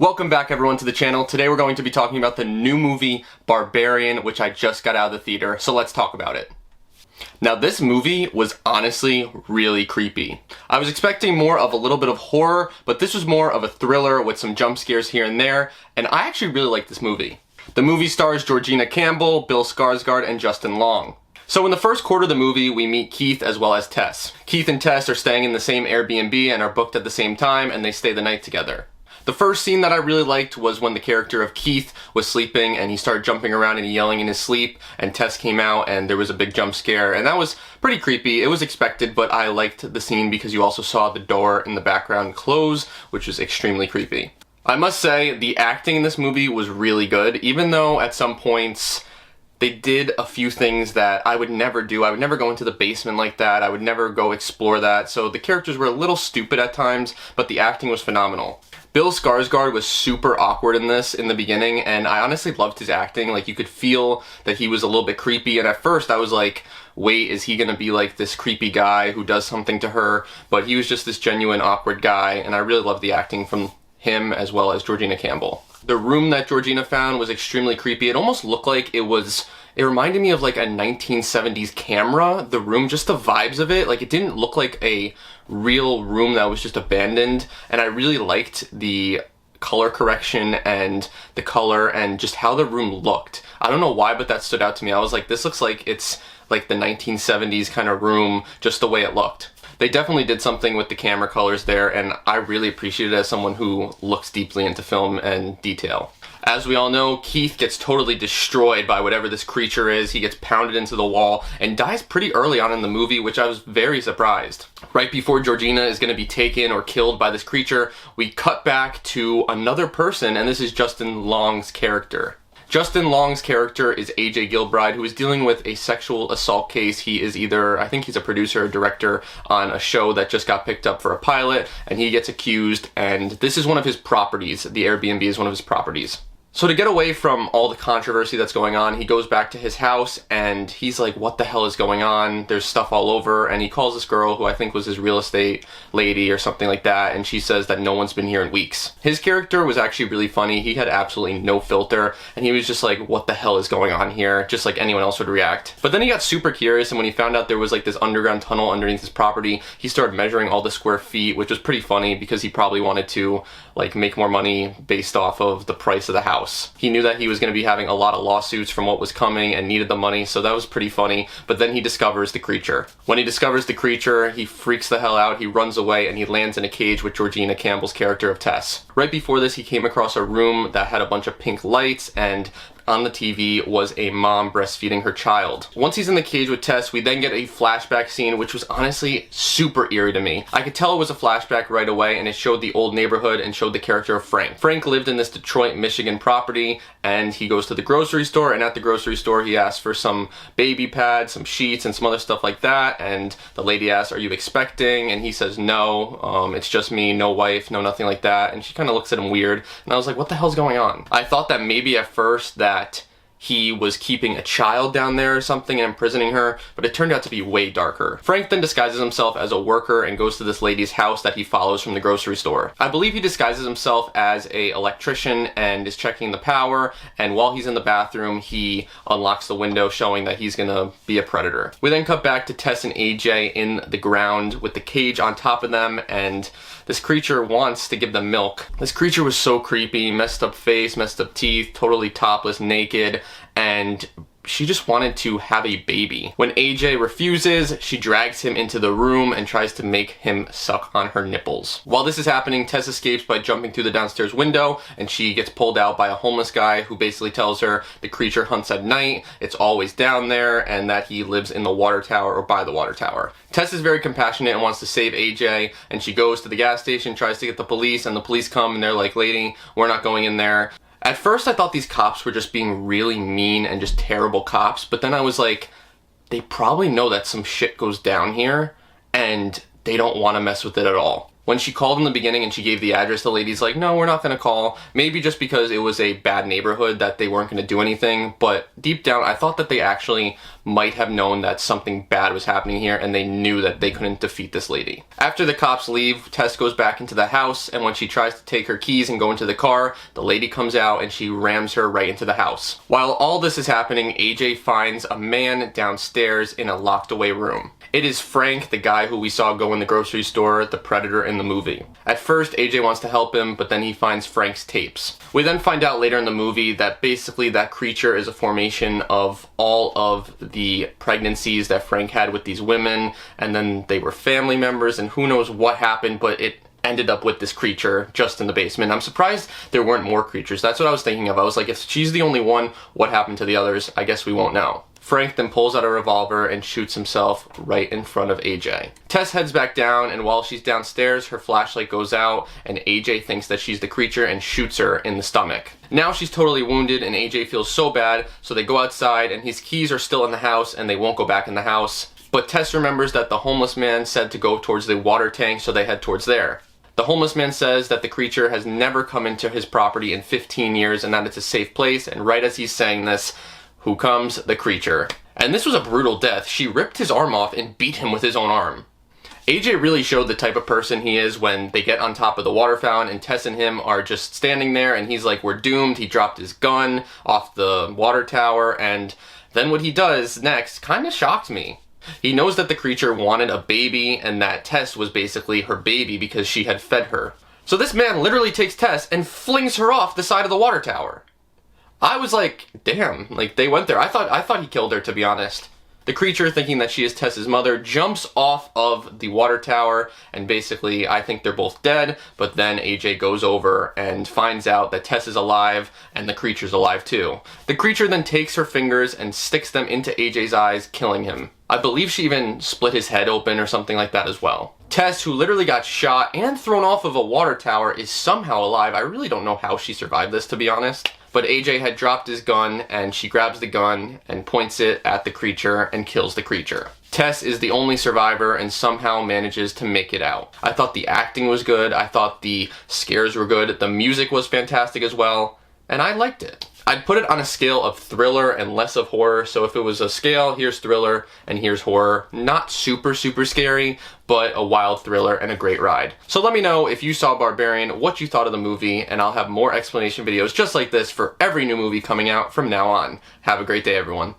Welcome back everyone to the channel. Today we're going to be talking about the new movie Barbarian, which I just got out of the theater, so let's talk about it. Now this movie was honestly really creepy. I was expecting more of a little bit of horror, but this was more of a thriller with some jump scares here and there, and I actually really like this movie. The movie stars Georgina Campbell, Bill Skarsgård, and Justin Long. So in the first quarter of the movie, we meet Keith as well as Tess. Keith and Tess are staying in the same Airbnb and are booked at the same time, and they stay the night together. The first scene that I really liked was when the character of Keith was sleeping and he started jumping around and yelling in his sleep, and Tess came out and there was a big jump scare, and that was pretty creepy. It was expected, but I liked the scene because you also saw the door in the background close, which was extremely creepy. I must say, the acting in this movie was really good, even though at some points they did a few things that I would never do. I would never go into the basement like that. I would never go explore that. So the characters were a little stupid at times, but the acting was phenomenal. Bill Skarsgård was super awkward in this in the beginning, and I honestly loved his acting. Like, you could feel that he was a little bit creepy, and at first I was like, wait, is he gonna be like this creepy guy who does something to her? But he was just this genuine awkward guy, and I really loved the acting from him as well as Georgina Campbell. The room that Georgina found was extremely creepy. It almost looked like it reminded me of like a 1970s camera, the room, just the vibes of it. Like, it didn't look like a real room that was just abandoned, and I really liked the color correction and the color and just how the room looked. I don't know why, but that stood out to me. I was like, this looks like it's like the 1970s kind of room, just the way it looked. They definitely did something with the camera colors there, and I really appreciate it as someone who looks deeply into film and detail. As we all know, Keith gets totally destroyed by whatever this creature is. He gets pounded into the wall and dies pretty early on in the movie, which I was very surprised. Right before Georgina is going to be taken or killed by this creature, we cut back to another person, and this is Justin Long's character. Justin Long's character is AJ Gilbride, who is dealing with a sexual assault case. He is either, I think he's a producer or director on a show that just got picked up for a pilot, and he gets accused, and this is one of his properties. The Airbnb is one of his properties. So to get away from all the controversy that's going on, he goes back to his house and he's like, what the hell is going on? There's stuff all over, and he calls this girl who I think was his real estate lady or something like that, and she says that no one's been here in weeks. His character was actually really funny. He had absolutely no filter, and he was just like, what the hell is going on here? Just like anyone else would react. But then he got super curious, and when he found out there was like this underground tunnel underneath his property, he started measuring all the square feet, which was pretty funny because he probably wanted to like make more money based off of the price of the house. He knew that he was going to be having a lot of lawsuits from what was coming and needed the money, so that was pretty funny. But then he discovers the creature. When he discovers the creature, he freaks the hell out, he runs away, and he lands in a cage with Georgina Campbell's character of Tess. Right before this, he came across a room that had a bunch of pink lights, and on the TV was a mom breastfeeding her child. Once he's in the cage with Tess, we then get a flashback scene, which was honestly super eerie to me. I could tell it was a flashback right away, and it showed the old neighborhood and showed the character of Frank. Frank lived in this Detroit, Michigan property, and he goes to the grocery store, and at the grocery store he asks for some baby pads, some sheets, and some other stuff like that, and the lady asks, are you expecting? And he says, no, it's just me, no wife, no nothing like that, and she kind of looks at him weird, and I was like, what the hell's going on? I thought that maybe at first that he was keeping a child down there or something and imprisoning her, but it turned out to be way darker. Frank then disguises himself as a worker and goes to this lady's house that he follows from the grocery store. I believe he disguises himself as an electrician and is checking the power, and while he's in the bathroom, he unlocks the window, showing that he's gonna be a predator. We then cut back to Tess and AJ in the ground with the cage on top of them, and this creature wants to give them milk. This creature was so creepy, messed up face, messed up teeth, totally topless, naked, and she just wanted to have a baby. When AJ refuses, she drags him into the room and tries to make him suck on her nipples. While this is happening, Tess escapes by jumping through the downstairs window, and she gets pulled out by a homeless guy who basically tells her the creature hunts at night, it's always down there, and that he lives in the water tower or by the water tower. Tess is very compassionate and wants to save AJ, and she goes to the gas station, tries to get the police, and the police come and they're like, lady, we're not going in there. At first I thought these cops were just being really mean and just terrible cops, but then I was like, they probably know that some shit goes down here and they don't want to mess with it at all. When she called in the beginning and she gave the address, the lady's like, no, we're not going to call. Maybe just because it was a bad neighborhood that they weren't going to do anything, but deep down I thought that they actually might have known that something bad was happening here, and they knew that they couldn't defeat this lady. After the cops leave, Tess goes back into the house, and when she tries to take her keys and go into the car, the lady comes out and she rams her right into the house. While all this is happening, AJ finds a man downstairs in a locked away room. It is Frank, the guy who we saw go in the grocery store, the predator in the movie. At first, AJ wants to help him, but then he finds Frank's tapes. We then find out later in the movie that basically that creature is a formation of all of the pregnancies that Frank had with these women, and then they were family members, and who knows what happened, but it ended up with this creature just in the basement. I'm surprised there weren't more creatures. That's what I was thinking of. I was like, if she's the only one, what happened to the others? I guess we won't know. Frank then pulls out a revolver and shoots himself right in front of AJ. Tess heads back down, and while she's downstairs, her flashlight goes out, and AJ thinks that she's the creature and shoots her in the stomach. Now she's totally wounded, and AJ feels so bad, so they go outside, and his keys are still in the house, and they won't go back in the house. But Tess remembers that the homeless man said to go towards the water tank, so they head towards there. The homeless man says that the creature has never come into his property in 15 years, and that it's a safe place, and right as he's saying this, who comes? The creature. And this was a brutal death. She ripped his arm off and beat him with his own arm. AJ really showed the type of person he is when they get on top of the water fountain and Tess and him are just standing there and he's like, we're doomed. He dropped his gun off the water tower, and then what he does next kind of shocked me. He knows that the creature wanted a baby and that Tess was basically her baby because she had fed her. So this man literally takes Tess and flings her off the side of the water tower. I was like, damn, like they went there. I thought he killed her, to be honest. The creature, thinking that she is Tess's mother, jumps off of the water tower, and basically I think they're both dead, but then AJ goes over and finds out that Tess is alive and the creature's alive too. The creature then takes her fingers and sticks them into AJ's eyes, killing him. I believe she even split his head open or something like that as well. Tess, who literally got shot and thrown off of a water tower, is somehow alive. I really don't know how she survived this, to be honest. But AJ had dropped his gun, and she grabs the gun and points it at the creature and kills the creature. Tess is the only survivor and somehow manages to make it out. I thought the acting was good, I thought the scares were good, the music was fantastic as well, and I liked it. I'd put it on a scale of thriller and less of horror, so if it was a scale, here's thriller and here's horror. Not super scary, but a wild thriller and a great ride. So let me know if you saw Barbarian, what you thought of the movie, and I'll have more explanation videos just like this for every new movie coming out from now on. Have a great day, everyone.